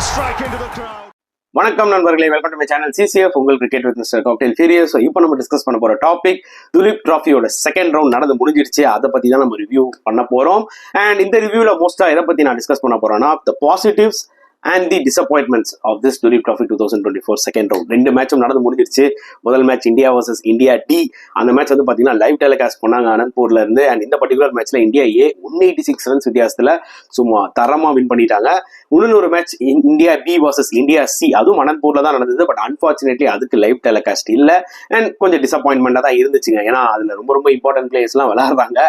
strike into the crowd. வணக்கம் நண்பர்களே, welcome to my channel CCF உங்கள் cricket with mister cocktail furious. இப்போ நம்ம டிஸ்கஸ் பண்ண போற டாபிக் துலீப் டிராஃபியோட செகண்ட் ரவுண்ட் நடந்து முடிஞ்சிருச்சு. அதை பத்தி தான் நம்ம ரிவ்யூ பண்ண போறோம். அண்ட் இந்த ரிவ்யூல மோஸ்டா எதை பத்தி நான் டிஸ்கஸ் பண்ண போறேன்னா the positives and the disappointments of this Duleep trophy 2024 second round. ரெண்டு மேட்சும் நடந்து முடிஞ்சிருச்சு. முதல் match India versus India D. அந்த மேட்ச் வந்து பாத்தீங்கன்னா லைவ் டெலிகாஸ்ட் பண்ணாங்க அனந்த்பூர்ல இருந்து. அண்ட் இந்த பர்டிகுலர் மேட்ச்ல இந்தியா ஏ 186 ரன்ஸ் வித்தியாசத்துல சும்மா தரமா வின் பண்ணிட்டாங்க. இன்னொரு match India B versus India C, அதுவும் அனந்த்பூர்ல தான் நடந்தது. பட் அன்பார்ச்சுனேட்லி அதுக்கு லைவ் டெலிகாஸ்ட் இல்ல. அண்ட் கொஞ்சம் டிசப்பாயின்மெண்டா தான் இருந்துச்சுங்க. ஏன்னா அதுல ரொம்ப ரொம்ப இம்பார்ட்டன்ட் பிளேயர்ஸ் எல்லாம் விளையாடுறாங்க.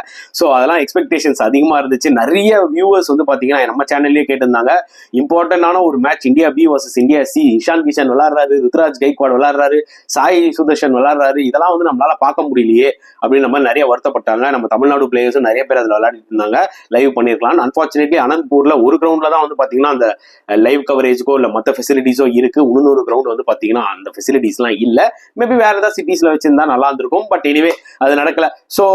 ஸோ அதெல்லாம் எக்ஸ்பெக்டேஷன்ஸ் அதிகமா இருந்துச்சு. நிறைய வியூவர்ஸ் வந்து பாத்தீங்கன்னா நம்ம சேனல்லயே கேட்டிருந்தாங்க, இம்பார்ட்டன்டான ஒரு match India B versus India C, Ishan Kishan விளையாடுறாரு, ருத்ராஜ் கைக்வாட் விளையாடுறாரு, சாய் சுதர்ஷன் விளையாடுறாரு, இதெல்லாம் வந்து நம்மளால பார்க்க முடியலையே அப்படின்னு நம்ம நிறைய வருத்தப்பட்டாங்க. நம்ம தமிழ்நாடு பிளேயர்ஸும் நிறைய பேர் அதில் விளையாடிட்டு இருந்தாங்க. லைவ் பண்ணிருக்கலாம். அன்பார்ச்சுனேட்லி அனந்த்பூர்ல ஒரு கிரவுண்ட்ல தான் வந்து பாத்தீங்கன்னா அந்த லைவ் கவரேஜ்க்கோ இல்ல மற்ற ஃபெசிலிட்டிஸோ இருக்கு. இன்னொரு கிரவுண்ட் வந்து பாத்தீங்கன்னா அந்த ஃபெசிலிட்டிஸ் எல்லாம் இல்ல. மேபி வேற ஏதாவது சிட்டிஸ்ல வச்சிருந்தா நல்லா இருந்திருக்கும். பட் எனிவே அது நடக்கல. ஸோ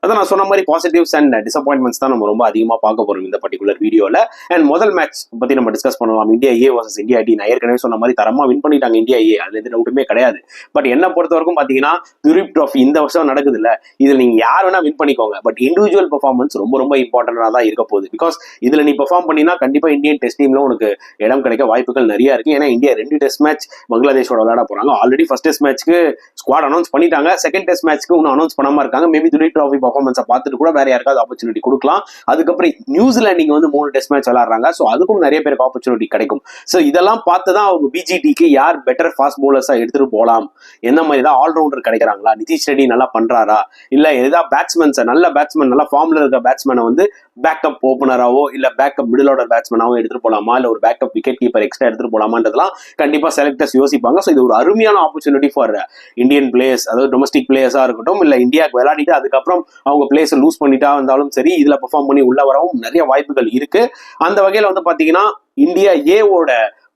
அதான் நான் சொன்ன மாதிரி பாசிட்டிவ்ஸ் அண்ட் டிசப்பாயின்மெண்ட்ஸ் தான் நம்ம ரொம்ப அதிகமாக பார்க்க போறோம் இந்த பர்டிகுலர் வீடியோல. அண்ட் முதல் மேட்ச் பத்தி நம்ம டிஸ்கஸ் பண்ணலாம். India A versus India D. நான் ஏற்கனவே சொன்ன மாதிரி தரமா வின் பண்ணிட்டாங்க இந்தியா ஏ, அதுல எந்த டவுட்டுமே கிடையாது. பட் என்ன பொறுத்த வரைக்கும் பாத்தீங்கன்னா துலீப் டிராஃபி இந்த வருஷம் நடக்குது இல்ல, இதுல நீங்க யார் வேணா வின் பண்ணிக்கோங்க. பட் இண்டிவிஜுவல் பெர்ஃபார்மன்ஸ் ரொம்ப ரொம்ப இம்பார்ட்டன்டா தான் இருக்க போகுது. பிகாஸ் இதுல நீ பெர்ஃபார்ம் பண்ணினா கண்டிப்பா இந்தியன் டெஸ்ட் டீம்ல உனக்கு இடம் கிடைக்க வாய்ப்புகள் நிறைய இருக்கு. ஏன்னா இந்தியா 2 டெஸ்ட் மேட்ச் பங்களாதேஷோட விளையாட போறாங்க. ஆல்ரெடி ஃபர்ஸ்ட் டெஸ்ட் மேட்ச்க்கு ஸ்குவாட் அனௌன்ஸ் பண்ணிட்டாங்க. செகண்ட் டெஸ்ட் மேட்ச்க்கு இன்னும் அனௌன்ஸ் பண்ணாம இருக்காங்க. மேபி துலீப் டிராஃபி பெர்ஃபார்மன்ஸை பார்த்துட்டு கூட வேற யாருக்காவது ஆப்பர்ச்சுனிட்டி கொடுக்கலாம். அதுக்கப்புறம் நியூசிலாந்து வந்து 3 டெஸ்ட் மேட்ச் விளையாடுறாங்க. ஸோ அதுக்கும் நிறைய பேருக்கு ஆப்பர்ச்சுனிட்டி கிடைக்கும். ஸோ இதெல்லாம் பார்த்து தான் அவங்க பிஜிடிக்கு யார் பெட்டர் ஃபாஸ்ட் பவுலர்ஸா எடுத்துட்டு போகலாம், எந்த மாதிரி தான் ஆல்ரவுண்டர் கிடைக்கிறாங்களா, நிதிஷ் ரெட்டி நல்லா பண்றாரா, இல்ல ஏதாவது பேட்ஸ்மேன்ஸை நல்ல பேட்ஸ்மேன் நல்லா ஃபார்ம்ல இருக்க பேட்ஸ்மேனை வந்து பேக்கப் ஓப்பனராவோ இல்ல பேக்கப் மிடில் ஆர்டர் பேட்ஸ்மேனாவோ எடுத்துட்டு போலாமா, இல்ல ஒரு பேக்கப் விக்கெட் கீப்பர் எக்ஸ்ட்ரா எடுத்துட்டு போலாமான்றதுலாம் கண்டிப்பா செலக்டர்ஸ் யோசிப்பாங்க. ஸோ இது ஒரு அருமையான ஆப்பர்ச்சுனிட்டி ஃபார் இந்தியன் பிளேயர்ஸ், அதாவது டொமஸ்டிக் பிளேயர்ஸா இருக்கட்டும், இல்ல இந்தியாவுக்கு விளையாடிட்டு அதுக்கப்புறம் அவங்க பிளேயர்ஸை லூஸ் பண்ணிட்டா இருந்தாலும் சரி, இதுல பெர்ஃபார்ம் பண்ணி உள்ள வரவும் நிறைய வாய்ப்புகள் இருக்கு. அந்த வகையில வந்து பாத்தீங்கன்னா இந்தியா ஏவோட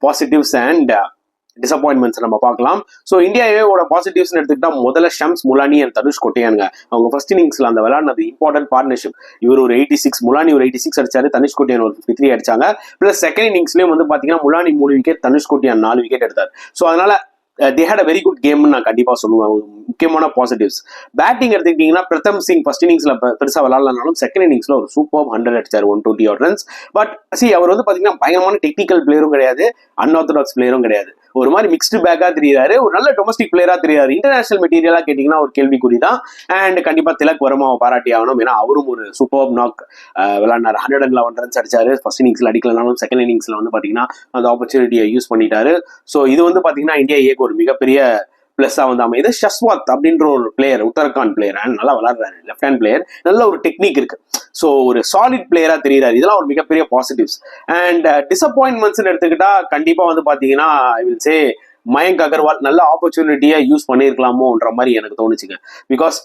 பாசிட்டிவ்ஸ் அண்ட் டிசப்பாயின்மெண்ட்ஸ் நம்ம பார்க்கலாம். ஸோ இந்தியா ஏவோட பாசிட்டிவ்ஸ் எடுத்துக்கிட்டா முதல்ல ஷம்ஸ் முலானி அண்ட் தனுஷ் கோட்டையானுங்க. அவங்க ஃபர்ஸ்ட் இன்னிங்ஸ்ல அந்த விளையாடினது இம்பார்ட்டன்ட் பார்ட்னர்ஷிப். இவர் ஒரு 86, முலானி ஒரு 86 அடிச்சாரு, தனுஷ் கோட்டையான் ஒரு 53 அடிச்சாங்க. பிளஸ் செகண்ட் இன்னிங்ஸ்லயும் வந்து பாத்தீங்கன்னா முலானி 3 விக்கெட், தனுஷ் கோட்டையான் 4 விக்கெட் எடுத்தார். ஸோ அதனால they had a very good game நான் கண்டிப்பா சொல்லுவேன். முக்கியமான பாசிட்டிவ்ஸ் பேட்டிங் எடுத்துக்கிட்டீங்கன்னா பிரதம் சிங் ஃபர்ஸ்ட் இன்னிங்ஸ்ல பெருசா விளையாடலனாலும் செகண்ட் இன்னிங்ஸ்ல ஒரு சூப்பர் 100 அடிச்சாரு, 120 ரன்ஸ். பட் அவர் வந்து பாத்தீங்கன்னா பயங்கரமான டெக்னிக்கல் பிளேயரும் கிடையாது, அன்ஆர்த்தடாக்ஸ் பிளேயரும் கிடையாது. ஒரு மாதிரி மிக்ஸ்டு பேக்கா தெரியாரு, ஒரு நல்ல டொமஸ்டிக் பிளேயரா தெரியாது. இன்டர்நேஷனல் மெட்டீரியலா கேட்டீங்கன்னா ஒரு கேள்விக்குறி தான். அண்ட் கண்டிப்பா திலக் வர்மாவை பாராட்டி ஆகணும். ஏன்னா அவரும் ஒரு சூப்பர் நாக் விளையாடினார். 111 ரன்ஸ் அடிச்சாரு. ஃபர்ஸ்ட் இன்னிங்ஸ்ல அடிக்கலனாலும் செகண்ட் இன்னிங்ஸ்ல வந்து பாத்தீங்கன்னா அந்த ஆப்பர்ச்சுனிட்டியை யூஸ் பண்ணிட்டாரு. ஸோ இது வந்து பாத்தீங்கன்னா இந்தியா ஏக்கு ஒரு மிகப்பெரிய பிளஸ்ஸா வந்து அமைது. ஷஸ்வாத் அப்படின்ற ஒரு பிளேயர், உத்தரகாண்ட் பிளேயர், நல்லா விளையாடுறாரு, லெஃப்ட் ஹேண்ட் பிளேயர், நல்ல ஒரு டெக்னிக் இருக்கு. ஸோ ஒரு சாலிட் பிளேயரா தெரியுறாரு. இதெல்லாம் ஒரு மிகப்பெரிய பாசிட்டிவ்ஸ். அண்ட் டிசப்பாயின்மெண்ட்ஸ் எடுத்துக்கிட்டா கண்டிப்பா வந்து பாத்தீங்கன்னா I will say Mayank Agarwal நல்ல ஆப்பர்ச்சுனிட்டியா யூஸ் பண்ணிருக்கலாமோன்ற மாதிரி எனக்கு தோணுச்சுங்க. பிகாஸ்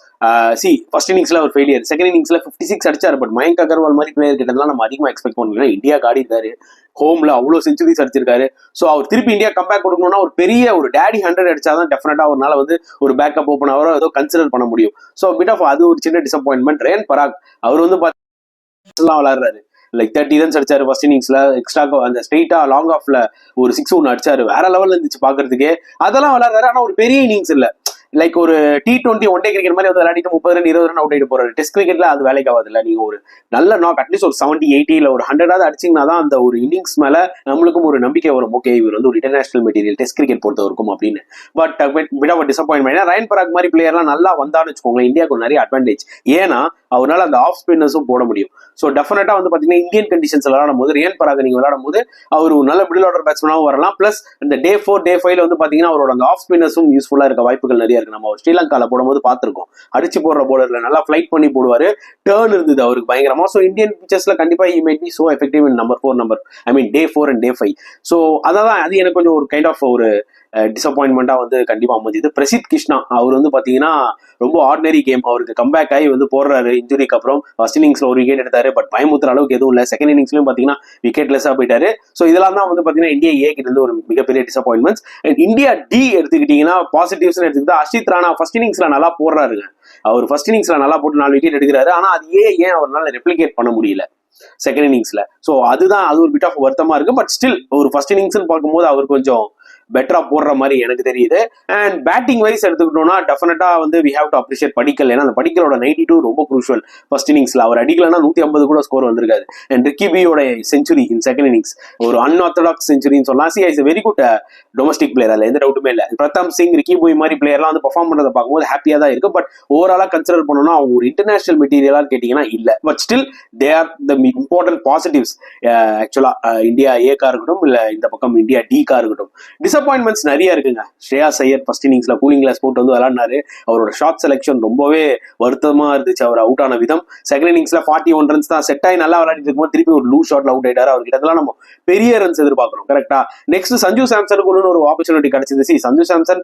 ஃபர்ஸ்ட் இன்னிங்ஸ்ல ஒரு ஃபெயிலியர், செகண்ட் இன்னிங்ஸ்ல 56 அடிச்சாரு. பட் மயங்க் அகர்வால் மாதிரி பிளேயர் கிட்டலாம் நம்ம அதிகமா எக்ஸ்பெக்ட் பண்ணலாம். இந்தியா ஆடி இருக்காரு, ஹோம்ல அவ்வளவு செஞ்சுரிஸ் அடிச்சிருக்காரு. ஸோ அவர் திருப்பி இந்தியா கம்பேக் கொடுக்கணும்னா ஒரு பெரிய ஒரு டேடி 100 அடிச்சாதான் டெஃபினட்டா அவரால் வந்து ஒரு பேக்கப் ஓப்பன் ஆகிறோ ஏதோ கன்சிடர் பண்ண முடியும். ஸோ பிட் ஆஃப் அது ஒரு சின்ன டிசப்பாயின்மெண்ட். ரேன் பராக் அவர் வந்து பாத்தீங்கன்னா விளையாடுறாரு, லைக் 30 ரன்ஸ் அடிச்சாரு ஃபர்ஸ்ட் இன்னிங்ஸ்ல. எக்ஸ்ட்ரா அந்த ஸ்ட்ரெயிட்டா லாங் ஆஃப்ல ஒரு 6 அடிச்சாரு. வேற லெவல்ல இருந்துச்சு பாக்குறதுக்கே. அதெல்லாம் விளையாடுறாரு. ஆனா ஒரு பெரிய இன்னிங்ஸ் இல்ல, லைக் ஒரு T20 ஒன் டே கிரிக்கெட் மாதிரி வந்து விளையாடிட்டு 30 ரன் 20 ரன் அவுட் ஆகிட்டு போறாரு. டெஸ்ட் கிரிக்கெட்ல அது வேலைக்கு ஆகாது இல்ல. நீங்க ஒரு நல்ல நாக் அட்லீஸ்ட் ஒரு 70, 80 இல்ல ஒரு 100 அடிச்சிங்கன்னா தான் அந்த ஒரு இன்னிங்ஸ் மேல நம்மளுக்கும் ஒரு நம்பிக்கை வரும். ஓகே இவர் வந்து ஒரு இன்டர்நேஷனல் மெட்டீரியல் டெஸ்ட் கிரிக்கெட் பொறுத்த வரைக்கும் அப்படின்னு. But bit of disappointment. ஏன்னா ரயன் பராக் மாதிரி பிளேயர்லாம் நல்லா வந்தான்னு வச்சுக்கோங்களேன், இந்தியாவுக்கு நிறைய அட்வான்டேஜ். ஏன்னா அவரால் அந்த ஆஃப் ஸ்பின்னர்ஸும் போட முடியும். ஸோ டெஃபினட்டா வந்து பாத்தீங்கன்னா இந்தியன் கண்டிஷன்ஸ் விளையாடும் போது ரயன் பராக் நீங்க விளையாடும் போது அவர் ஒரு நல்ல மிடில் ஆர்டர் பேட்ஸ்மேனாகவும் வரலாம். பிளஸ் இந்த டே 4, டே 5 வந்து பாத்தீங்கன்னா அவரோட அந்த ஆஃப் ஸ்பின்னர்ஸும் யூஸ்ஃபுல்லா இருக்க வாய்ப்புகள் நிறைய இருக்கு. நம்ம ஸ்ரீலங்கா போடும்போது பார்த்திருக்கோம், அடிச்சு போடுற போலர்ல நல்லா ஃபிளைட் பண்ணி போடுவாரு. டேர்ன் இருந்தது அவருக்கு பயங்கரமா. ஸோ இந்தியன் பிச்சர்ஸ்ல கண்டிப்பா he might be so effective in day 4 and day 5. So அதான் அது எனக்கு கொஞ்சம் ஒரு கைண்ட் ஆஃப் ஒரு டிசப்பாயின்மெண்டா வந்து கண்டிப்பா அமைஞ்சது. பிரசித் கிருஷ்ணா அவர் வந்து பாத்தீங்கன்னா ரொம்ப ஆர்டினரி கேம். அவருக்கு கம்பேக் ஆகி வந்து போடுறாரு இன்ஜுரிக்கு அப்புறம். ஃபர்ஸ்ட் இன்னிங்ஸ்ல ஒரு விக்கெட் எடுத்தாரு, பட் பயமுத்துற அளவுக்கு எதுவும் இல்லை. செகண்ட் இன்னிங்ஸ்லயும் பாத்தீங்கன்னா விக்கெட்லெஸ்ஸா போயிட்டாரு. ஸோ இதெல்லாம் தான் வந்து பாத்தீங்கன்னா இந்தியா ஏ கிட்ட இருந்து ஒரு மிகப்பெரிய டிசப்பாயின்மெண்ட்ஸ். இந்தியா டி எடுத்துக்கிட்டீங்கன்னா பாசிட்டிவ்ஸ் எடுத்துக்கிட்டா அர்ஷித் ராணா ஃபர்ஸ்ட் இன்னிங்ஸ்ல நல்லா போடுறாருங்க. அவர் ஃபர்ஸ்ட் இன்னிங்ஸ்ல நல்லா போட்டு 4 விக்கெட் எடுக்கிறாரு. ஆனா அது ஏன் அவரால் ரெப்ளிகேட் பண்ண முடியல. செகண்ட் இன்னிங்ஸ்ல. ஸோ அதுதான் அது ஒரு பிட் ஆஃப் வருத்தமா இருக்கு. பட் ஸ்டில் ஒரு ஃபர்ஸ்ட் இன்னிங்ஸ்னு பார்க்கும்போது அவர் கொஞ்சம் பெட்டரா போடுற மாதிரி எனக்கு தெரியுது. அண்ட் பேட்டிங் வைஸ் எடுத்துக்கிட்டோம்னா டெஃபினட்டா வந்து வி ஹேவ் டு அப்ரிஷியேட் படிக்கல். ஏன்னா அந்த படிக்கலோட 92 ரொம்ப குரூஷியல் ஃபர்ஸ்ட் இன்னிங்ஸ்ல. அவர் அடிக்கலன்னா 150 கூட ஸ்கோர் வந்திருக்காது. அண்ட் ரிக்கி பியோட செஞ்சுரி இன் செகண்ட் இன்னிங்ஸ் ஒரு அன்ஆர்த்தடாக்ஸ் செஞ்சுரின்னு சொல்லலாம். Is very good domestic player, அதில் எந்த டவுட்டுமே இல்லை. பிரதாப் சிங், ரிக்கி போய் மாதிரி பிளேயர்லாம் வந்து பர்ஃபார்ம் பண்றதை பார்க்கும்போது ஹாப்பியா தான் இருக்கு. பட் ஓவராலா கன்சிடர் பண்ணணும்னா அவங்க ஒரு இன்டர்நேஷனல் மெட்டீரியலான்னு கேட்டீங்கன்னா இல்ல. But still they are the important positives. ஆக்சுவலா இந்தியா ஏக்கா இருக்கட்டும், இல்ல இந்த பக்கம் இந்தியா டிக்கா இருக்கட்டும். டிசப்பாயின்மெண்ட்ஸ் நிறைய இருக்குங்க. ஸ்ரேயாஸ் ஐயர் ஃபர்ஸ்ட் இன்னிங்ஸ்ல கூலிங் கிளாஸ் போட்டு வந்து விளையாடினாரு. அவரோட ஷார்ட் செலக்ஷன் ரொம்பவே வருத்தமா இருந்துச்சு. அவர் அவுட் ஆன விதம். செகண்ட் இன்னிங்ஸ்ல 41 ரன்ஸ் தான் செட் ஆகி நல்லா விளையாடிட்டு இருக்கும்போது திருப்பி ஒரு லூஸ் ஷாட்ல அவுட் ஆயிட்டாரு. அவர்கிட்ட நம்ம பெரிய ரன்ஸ் எதிர்பார்க்கிறோம். கரெக்டா. நெக்ஸ்ட் சஞ்சு சாம்சனுக்கு ஒரு ஆப்பர்ச்சுனிட்டி கிடைச்சது. சஞ்சு சாம்சன்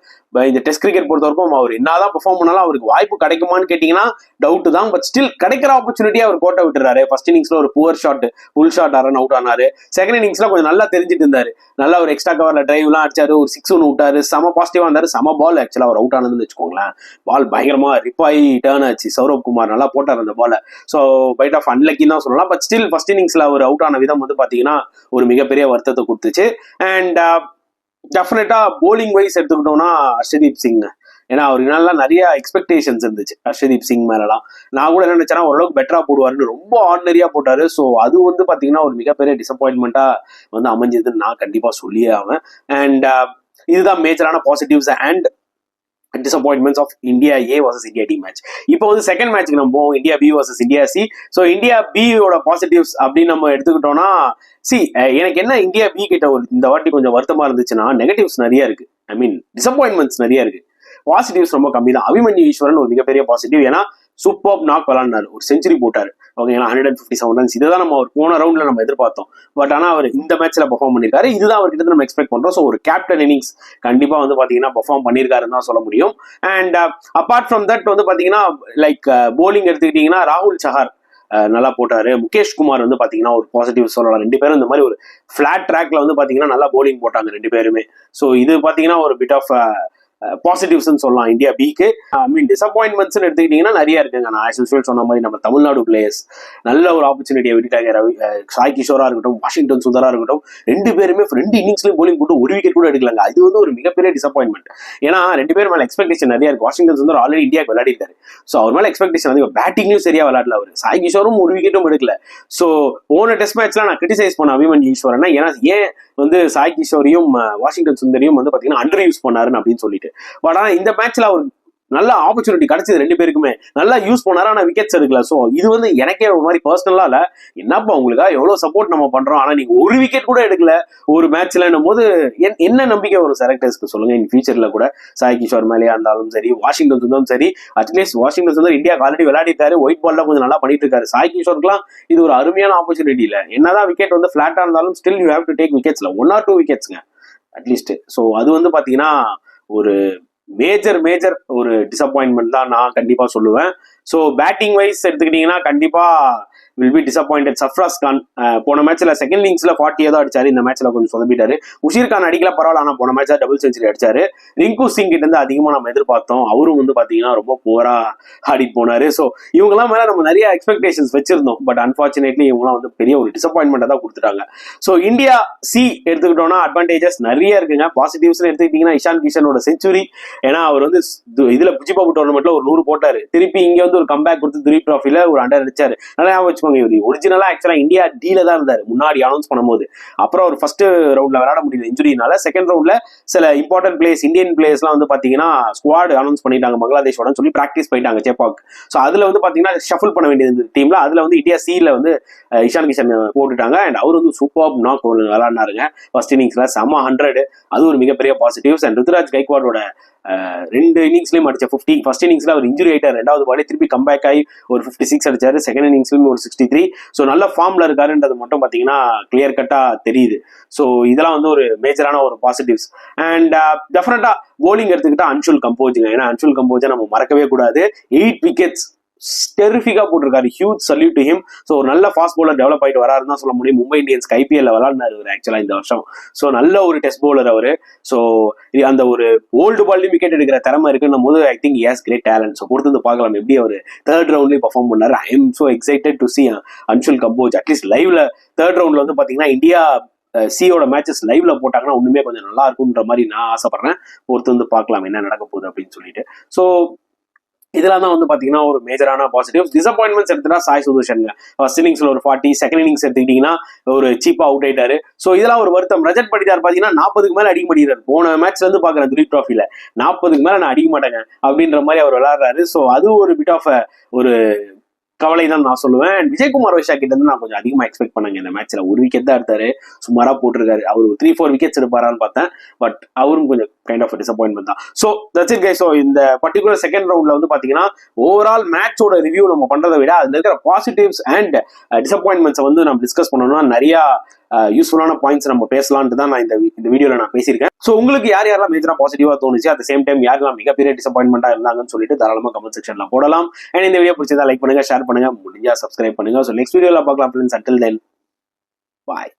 இந்த டெஸ்ட் கிரிக்கெட் பொறுத்த வரைக்கும் அவர் என்னதான் பெர்ஃபார்ம் பண்ணாலும் அவருக்கு வாய்ப்பு கிடைக்குமான்னு கேட்டீங்கன்னா டவுட் தான். பட் ஸ்டில் கிடைக்கிற ஆப்பர்ச்சுனிட்டியை அவர் கோட்டை விட்டுறாரு. ஃபர்ஸ்ட் இன்னிங்ஸ்ல ஒரு poor shot, pull shot run out ஆனாரு. செகண்ட் இன்னிங்ஸ்ல கொஞ்சம் நல்லா தெரிஞ்சுட்டு இருந்தாரு. நல்லா ஒரு எக்ஸ்ட்ரா கவர்ல டிரைவ்லாம் அடிச்சாரு. ஒரு 6 ஒன்று விட்டாரு. செம பாசிட்டிவா இருந்தாரு. செம பால் ஆக்சுவலா அவர் அவுட் ஆனதுன்னு வச்சுக்கோங்களேன். பால் பயங்கரமா ரிப்பாய் டர்ன் ஆச்சு. சௌரவ் குமார் நல்லா போட்டார் அந்த பால. ஸோ பைட் ஆஃப் அன்லக்கின்னு தான் சொல்லலாம். பட் ஸ்டில் ஃபர்ஸ்ட் இன்னிங்ஸ்ல அவர் அவுட் ஆன விதம் வந்து பாத்தீங்கன்னா ஒரு மிகப்பெரிய வருத்தத்தை கொடுத்துச்சு. அண்ட் டெஃபினட்டா போலிங் வைஸ் எடுத்துக்கிட்டோம்னா ஹர்ஷதீப் சிங். ஏன்னா அவருக்கு நல்லா நிறைய எக்ஸ்பெக்டேஷன்ஸ் இருந்துச்சு ஹர்ஷதீப் சிங் மேலாம். நான் கூட என்ன நினைச்சேன்னா ஓரளவுக்கு பெட்டரா போடுவாருன்னு. ரொம்ப ஆர்டினரியா போட்டாரு. ஸோ அது வந்து பாத்தீங்கன்னா ஒரு மிகப்பெரிய டிசப்பாயின்மெண்டா வந்து அமைஞ்சதுன்னு நான் கண்டிப்பா சொல்லியே ஆவேன். அண்ட் இதுதான் மேஜரான positives and disappointments of India A versus India D match. இப்போ வந்து செகண்ட் மேட்ச்க்கு நம்ம போவோம், India B versus India C. So India பியோட பாசிட்டிவ்ஸ் அப்படின்னு நம்ம எடுத்துக்கிட்டோம்னா எனக்கு என்ன இந்தியா பி கிட்ட ஒரு இந்த வாட்டி கொஞ்சம் வருத்தமா இருந்துச்சுன்னா நெகட்டிவ்ஸ் நிறைய இருக்கு. ஐ மீன் டிசப்பாயின்மெண்ட்ஸ் நிறைய இருக்கு. பாசிட்டிவ்ஸ் ரொம்ப கம்மி தான். அபிமன்யு ஈஸ்வரன் ஒரு மிகப்பெரிய பாசிட்டிவ். ஏன்னா சூப்பர் நாக் விளாண்டாரு. ஒரு செஞ்சுரி போட்டாரு. ஓகே, ஏன்னா 157 ரன்ஸ் இதுதான் நம்ம ஒரு போன ரவுண்ட்ல நம்ம எதிர்பார்த்தோம். பட் ஆனா அவர் இந்த மேட்ச்ல பெர்ஃபார்ம் பண்ணிருக்காரு. இதுதான் அவர்கிட்ட நம்ம எக்ஸ்பெக்ட் பண்றோம். ஸோ ஒரு கேப்டன் இன்னிங்ஸ் கண்டிப்பா வந்து பாத்தீங்கன்னா பெர்ஃபார்ம் பண்ணிருக்காருன்னு தான் சொல்ல முடியும். அண்ட் அப்பார்ட் ஃப்ரம் தட் வந்து பாத்தீங்கன்னா லைக் போலிங் எடுத்துக்கிட்டீங்கன்னா ராகுல் சஹார் நல்லா போட்டாரு. முகேஷ் குமார் வந்து பாத்தீங்கன்னா ஒரு பாசிட்டிவ் சொல்லலாம். ரெண்டு பேரும் இந்த மாதிரி ஒரு பிளாட் ட்ராக்ல வந்து பாத்தீங்கன்னா நல்லா போலிங் போட்டாங்க ரெண்டு பேருமே. ஸோ இது பாத்தீங்கன்னா ஒரு பிட் ஆஃப் பாசிட்டிவ்ஸ் சொல்லலாம் இந்தியா பிக்கு. ஐ மீன் டிசப்பாயின்மெண்ட்ஸ் எடுத்துக்கிட்டீங்கன்னா நிறைய இருக்குங்க. நான் ஆஸ் யூசுவல் சொன்ன மாதிரி நம்ம தமிழ்நாடு பிளேயர்ஸ் நல்ல ஒரு ஆப்பர்ச்சுனிட்டியை விட்டுட்டாங்க. சாய் கிஷோரா இருக்கட்டும், வாஷிங்டன் சுந்தரா இருக்கட்டும், ரெண்டு பேருமே ரெண்டு இன்னிங்ஸ்லயும் போலிங் போட்டு ஒரு விக்கெட் கூட எடுக்கலாங்க. அது வந்து ஒரு மிகப்பெரிய டிசப்பாயின்மெண்ட். ஏன்னா ரெண்டு பேரும் மேல எக்ஸ்பெக்டேஷன் நிறைய இருக்கு. வாஷிங்டன் சுந்தர் ஆல்ரெடி இந்தியாவுக்கு விளையாடிட்டாரு. ஸோ அவர் மேல எக்ஸ்பெக்டேஷன் அதிகம். பேட்டிங்லயும் சரியா விளையாடல அவர். சாய் கிஷோரும் ஒரு விக்கெட்டும் எடுக்கல. ஸோ போன டெஸ்ட் மேட்ச்ல நான் கிரிட்டிசைஸ் பண்ண அபிமன்யு ஈஸ்வரன். ஏன்னா ஏன் வந்து சாய் கிஷோரையும் வாஷிங்டன் சுந்தரியும் வந்து பாத்தீங்கன்னா அண்டர் யூஸ் பண்ணாருன்னு அப்படின்னு சொல்லிட்டு. பட் ஆனா இந்த மேட்ச்ல அவர் நல்ல ஆப்பர்ச்சுனிட்டி கிடைச்சது ரெண்டு பேருக்குமே. நல்லா யூஸ் பண்ணாரு. ஆனா விக்கெட்ஸ் எடுக்கல. ஸோ இது வந்து எனக்கே ஒரு மாதிரி பர்சனலா இல்ல, என்னப்பா உங்களுக்கா எவ்வளவு சப்போர்ட் நம்ம பண்றோம், ஆனா நீங்க ஒரு விக்கெட் கூட எடுக்கல ஒரு மேட்ச்ல போது என்ன நம்பிக்கை வரும் செலக்டர்ஸ்க்கு சொல்லுங்க. இன் ஃபியூச்சர்ல கூட சாய் கிஷோர் மேலேயா இருந்தாலும் சரி, வாஷிங்டன் சுந்தரும் சரி, அட்லீஸ்ட் வாஷிங்டன் சுந்தர் இந்தியாவுக்கு ஆல்ரெடி விளையாடிட்டாரு. ஒயிட் பால்ல கொஞ்சம் நல்லா பண்ணிட்டு இருக்காரு. சாய் கிஷோருக்குலாம் இது ஒரு அருமையான ஆப்பர்ச்சுனிட்டி இல்ல. என்னதான் விக்கெட் வந்து பிளாட்டா இருந்தாலும் still you have to take விக்கெட்ஸ்ல 1 or 2 விக்கெட்ஸ்ங்க அட்லீஸ்ட். ஸோ அது வந்து பாத்தீங்கன்னா ஒரு மேஜர் ஒரு டிசப்பாயின்மெண்ட் தான் நான் கண்டிப்பா சொல்லுவேன். ஸோ பேட்டிங் வைஸ் எடுத்துக்கிட்டீங்கன்னா கண்டிப்பா will be disappointed. Sarfaraz Khan போன மேட்ச்ல செகண்ட் இன்னிங்ஸ்ல 40 ஏதோ அடிச்சாரு. இந்த மேட்ச்ல கொஞ்சம் சொதப்பிட்டாரு. உஷீர் கான் அடிக்கல பரவாயில்ல, ஆனா போன மேட்ச்ல டபுள் செஞ்சுரி அடிச்சாரு. ரிங்கு சிங் கிட்ட இருந்து அதிகமா நம்ம எதிர்பார்த்தோம். அவரும் வந்து பாத்தீங்கன்னா ரொம்ப புவரா ஆடிட்டு போனாரு. ஸோ இவங்கெல்லாம் மேல நம்ம நிறைய எக்ஸ்பெக்டேஷன்ஸ் வச்சிருந்தோம். பட் அன்பார்ச்சுனேட்லி இவங்கலாம் வந்து பெரிய ஒரு டிசப்பாயின்மெண்ட் தான் கொடுத்துட்டாங்க. ஸோ இந்தியா சி எடுத்துக்கிட்டோம்னா அட்வான்டேஜஸ் நிறைய இருக்குங்க. பாசிட்டிவ்ஸ் எடுத்துக்கிட்டீங்கன்னா இஷான் கிஷனோட செஞ்சுரி. ஏன்னா அவர் வந்து இதுல புஜிபாபு டோர்னமெண்ட்ல ஒரு 100 போட்டாரு. திருப்பி இங்க வந்து ஒரு கம்பேக் கொடுத்து துலீப் ட்ராஃபில ஒரு 100 அடிச்சாரு. நல்லா வச்சுக்கோங்க. இவர் ஒரிஜினலா ஆக்சுவலா இந்தியா டீல தான் இருந்தாரு முன்னாடி அனௌன்ஸ் பண்ணும்போது. அப்புறம் ஒரு ஃபர்ஸ்ட் ரவுண்ட்ல விளையாட முடியல இன்ஜுரினால. செகண்ட் ரவுண்ட்ல சில இம்பார்ட்டன்ட் பிளேயர்ஸ் இந்தியன் பிளேயர்ஸ் எல்லாம் வந்து பாத்தீங்கன்னா ஸ்குவாட் அனௌன்ஸ் பண்ணிட்டாங்க பங்களாதேஷோட சொல்லி பிராக்டிஸ் போயிட்டாங்க சேப்பாக். ஸோ அதுல வந்து பாத்தீங்கன்னா ஷஃபிள் பண்ண வேண்டியது டீம்ல. அதுல வந்து இந்தியா சில வந்து இஷான் கிஷன் போட்டுட்டாங்க. அண்ட் அவர் வந்து சூப்பர் நாக் விளையாடினாருங்க ஃபர்ஸ்ட் இன்னிங்ஸ்ல. செம 100. அது ஒரு மிகப்பெரிய பாசிட்டிவ்ஸ். அண்ட் ருத்ராஜ் கைக்வாடோட 2 இன்னிங்ஸ்லயும் அடிச்ச 50. ஃபர்ஸ்ட் இன்னிங்ஸ்ல அவர் இன்ஜுரி ஆயிட்டார். ரெண்டாவது பாலே திருப்பி கம்பேக் ஆகி ஒரு 56 அடிச்சாரு. செகண்ட் இன்னிங்ஸ்லயும் ஒரு 63. ஸோ நல்ல ஃபார்ம்ல இருக்காருன்றது மட்டும் பாத்தீங்கன்னா கிளியர் கட்டா தெரியுது. ஸோ இதெல்லாம் வந்து ஒரு மேஜரான ஒரு பாசிட்டிவ்ஸ். அண்ட் டெஃபினட்டா போலிங் எடுத்துக்கிட்டா அன்ஷுல் கம்போஜுங்க. ஏன்னா அன்ஷுல் கம்போஜை நம்ம மறக்கவே கூடாது. 8 விக்கெட்ஸ் டெரிஃபிக்கா போட்டிருக்காரு. Huge salute to him. So ஒரு நல்ல ஃபாஸ்ட் பவுலர் டெவலப் ஆயிட்டு வராருன்னு தான் சொல்ல முடியும். மும்பை இந்தியன்ஸ்க்கு ஐபிஎல்ல விளாடினாரு ஆக்சுவலா இந்த வருஷம். ஸோ நல்ல ஒரு டெஸ்ட் பவுலர் அவரு. ஸோ அந்த ஒரு ஓல்டு பால்லையும் விக்கெட் எடுக்கிற திறமை இருக்குன்னும் போது I think has great talent. So பொறுத்து பார்க்கலாம் எப்படி அவர் தேர்ட் ரவுண்ட்லயும் பர்ஃபார்ம் பண்ணாரு. I am so excited to see Anshul Kamboj. At least லைவ்ல தேர்ட் ரவுண்ட்ல வந்து பாத்தீங்கன்னா இந்தியா சியோட மேட்சஸ் லைவ்ல போட்டாங்கன்னா ஒண்ணுமே கொஞ்சம் நல்லா இருக்கும்ன்ற மாதிரி நான் ஆசைப்படுறேன். பொறுத்து வந்து பார்க்கலாம் என்ன நடக்க போகுது அப்படின்னு சொல்லிட்டு. ஸோ இதெல்லாம் தான் வந்து பாத்தீங்கன்னா ஒரு மேஜரான பாசிட்டிவ். டிசப்பாயின்மெண்ட்ஸ் எடுத்துட்டா சாய் சுதர்ஷன்ங்க. ஃபர்ஸ்ட் இன்னிங்ஸ்ல ஒரு 40, செகண்ட் இன்னிங்ஸ் எடுத்துக்கிட்டீங்கன்னா ஒரு சீப்பா அவுட் ஆயிட்டாரு. ஸோ இதெல்லாம் ஒரு வருத்தம். ரஜத் படிதார் பாத்தீங்கன்னா 40க்கு மேல அடிக்க மாட்டேங்கிறாரு. போன மேட்ச்ல இருந்து பாக்குறேன் துலீப் டிராஃபில 40க்கு மேல நான் அடிக்க மாட்டேங்க அப்படின்ற மாதிரி அவர் விளையாடுறாரு. ஸோ அது ஒரு பிட் ஆஃப் ஒரு கவலை தான் நான் சொல்லுவேன். விஜய்குமார் வைஷா கிட்ட இருந்து நான் கொஞ்சம் அதிகமா எக்ஸ்பெக்ட் பண்ணேங்க இந்த மேட்ச்ல. ஒரு விக்கெட் தான் எடுத்தாரு, சுமாரா போட்டிருக்காரு. அவர் 3-4 விக்கெட்ஸ் எடுப்பாரான்னு பார்த்தேன். பட் அவரும் கொஞ்சம் கைண்ட் ஆஃப் டிசப்பாயின்மெண்ட் தான். So that's it guys. So இந்த பர்டிகுலர் செகண்ட் ரவுண்ட்ல வந்து பாத்தீங்கன்னா ஓவரால் மேட்சோட ரிவ்யூ நம்ம பண்றதை விட அதுல இருக்கிற பாசிட்டிவ்ஸ் அண்ட் டிசப்பாயின்மெண்ட்ஸை வந்து நம்ம டிஸ்கஸ் பண்ணணும்னா நிறைய யூஸ்ஃபுல்லான பாயிண்ட்ஸ் நம்ம பேசலான்ட்டு தான் நான் இந்த வீடியோல நான் பேசியிருக்கேன். ஸோ உங்களுக்கு யாரெல்லாம் மேஜரா பாசிட்டிவா தோணுச்சு, அட் சேம் டைம் யாரெல்லாம் மிகப்பெரிய டிசப்பாயின்மெண்டா இருந்தாங்கன்னு சொல்லிட்டு தாராளமா கமெண்ட் செக்ஷன்ல போடலாம். அண்ட் இந்த வீடியோ பிடிச்சதா லைக் பண்ணுங்க, ஷேர் பண்ணுங்க, முடிஞ்சா சப்ஸ்கிரைப் பண்ணுங்க. ஸோ நெக்ஸ்ட் வீடியோல பார்க்கலாம் ஃப்ரெண்ட்ஸ். அன்டில் தென் பாய்.